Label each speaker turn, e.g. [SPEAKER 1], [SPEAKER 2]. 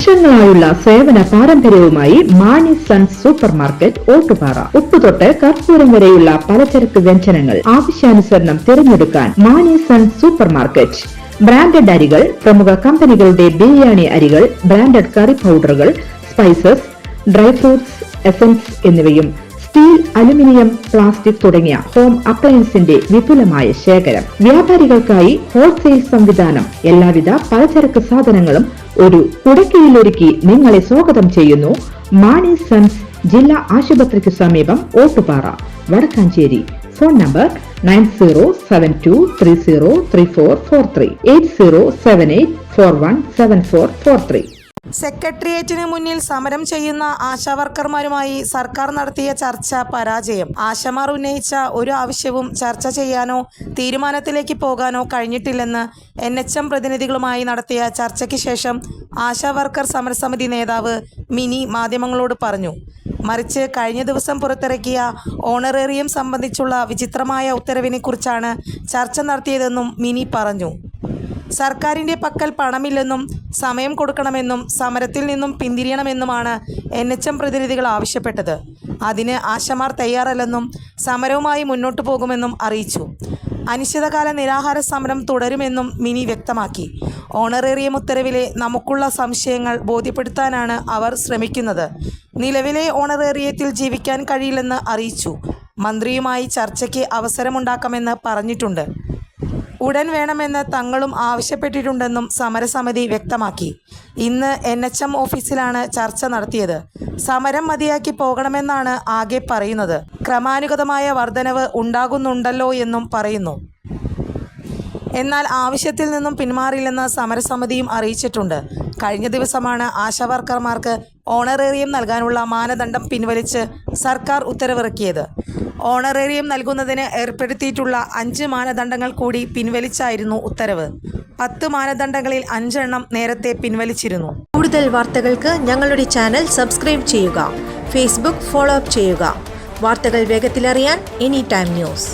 [SPEAKER 1] വർഷങ്ങളായുള്ള സേവന പാരമ്പര്യവുമായി Mani sons super market Ottupara. ഉപ്പുതൊട്ട് കർപ്പൂരം വരെയുള്ള പലചരക്ക് വ്യഞ്ജനങ്ങൾ ആവശ്യാനുസരണം തിരഞ്ഞെടുക്കാൻ Mani sons super market. Branded അരികൾ, പ്രമുഖ കമ്പനികളുടെ ബിരിയാണി അരികൾ, ബ്രാൻഡഡ് കറി പൗഡറുകൾ, സ്പൈസസ്, ഡ്രൈ ഫ്രൂട്ട്സ്, എസൻസ് എന്നിവയും സ്റ്റീൽ, അലുമിനിയം, പ്ലാസ്റ്റിക് തുടങ്ങിയ ഹോം അപ്ലയൻസിന്റെ വിപുലമായ ശേഖരം. വ്യാപാരികൾക്കായി ഹോൾസെയിൽ സംവിധാനം. എല്ലാവിധ പലചരക്ക് സാധനങ്ങളും ഒരു കുടക്കീഴിലൊരുക്കി നിങ്ങളെ സ്വാഗതം ചെയ്യുന്നു. മാണി സൺസ് ജില്ലാ ആശുപത്രിക്ക് സമീപം ഓട്ടുപാറ, വടക്കാഞ്ചേരി. Phone number 9072303443 8078417443.
[SPEAKER 2] സെക്രട്ടേറിയറ്റിന് മുന്നിൽ സമരം ചെയ്യുന്ന ആശാവർക്കർമാരുമായി സർക്കാർ നടത്തിയ ചർച്ച പരാജയം. ആശമാർ ഉന്നയിച്ച ഒരു ആവശ്യവും ചർച്ച ചെയ്യാനോ തീരുമാനത്തിലേക്ക് പോകാനോ കഴിഞ്ഞിട്ടില്ലെന്ന് NHM പ്രതിനിധികളുമായി നടത്തിയ ചർച്ചയ്ക്ക് ശേഷം ആശാവർക്കർ സമരസമിതി നേതാവ് മിനി മാധ്യമങ്ങളോട് പറഞ്ഞു. മറിച്ച് കഴിഞ്ഞ ദിവസം പുറത്തിറക്കിയ ഓണറേറിയം സംബന്ധിച്ചുള്ള വിചിത്രമായ ഉത്തരവിനെ കുറിച്ചാണ് ചർച്ച നടത്തിയതെന്നും മിനി പറഞ്ഞു. സർക്കാരിൻ്റെ പക്കൽ പണമില്ലെന്നും സമയം കൊടുക്കണമെന്നും സമരത്തിൽ നിന്നും പിന്തിരിയണമെന്നുമാണ് NHM പ്രതിനിധികൾ ആവശ്യപ്പെട്ടത്. അതിന് ആശമാർ തയ്യാറല്ലെന്നും സമരവുമായി മുന്നോട്ടു പോകുമെന്നും അറിയിച്ചു. അനിശ്ചിതകാല നിരാഹാര സമരം തുടരുമെന്നും മിനി വ്യക്തമാക്കി. ഓണറേറിയം ഉത്തരവിലെ നമുക്കുള്ള സംശയങ്ങൾ ബോധ്യപ്പെടുത്താനാണ് അവർ ശ്രമിക്കുന്നത്. നിലവിലെ ഓണറേറിയത്തിൽ ജീവിക്കാൻ കഴിയില്ലെന്ന് അറിയിച്ചു. മന്ത്രിയുമായി ചർച്ചയ്ക്ക് അവസരമുണ്ടാക്കാമെന്ന് പറഞ്ഞിട്ടുണ്ട്. ഉടൻ വേണമെന്ന് തങ്ങളും ആവശ്യപ്പെട്ടിട്ടുണ്ടെന്നും സമരസമിതി വ്യക്തമാക്കി. ഇന്ന് NHM ഓഫീസിലാണ് ചർച്ച നടത്തിയത്. സമരം മതിയാക്കി പോകണമെന്നാണ് ആകെ പറയുന്നത്. ക്രമാനുഗതമായ വർധനവ് ഉണ്ടാകുന്നുണ്ടല്ലോ എന്നും പറയുന്നു. എന്നാൽ ആവശ്യത്തിൽ നിന്നും പിന്മാറില്ലെന്ന് സമരസമിതിയും അറിയിച്ചിട്ടുണ്ട്. കഴിഞ്ഞ ദിവസമാണ് ആശാവർക്കർമാർക്ക് ഓണറേറിയം നൽകാനുള്ള മാനദണ്ഡം പിൻവലിച്ച് സർക്കാർ ഉത്തരവിറക്കിയത്. ഓണറേറിയം നൽകുന്നതിന് ഏർപ്പെടുത്തിയിട്ടുള്ള 5 മാനദണ്ഡങ്ങൾ കൂടി പിൻവലിച്ചായിരുന്നു ഉത്തരവ്. 10 മാനദണ്ഡങ്ങളിൽ 5 എണ്ണം നേരത്തെ പിൻവലിച്ചിരുന്നു.
[SPEAKER 3] കൂടുതൽ വാർത്തകൾക്ക് ഞങ്ങളുടെ ചാനൽ സബ്സ്ക്രൈബ് ചെയ്യുക. ഫേസ്ബുക്ക് ഫോളോ അപ്പ് ചെയ്യുക. വാർത്തകൾ വേഗത്തിലറിയാൻ എനി ടൈം ന്യൂസ്.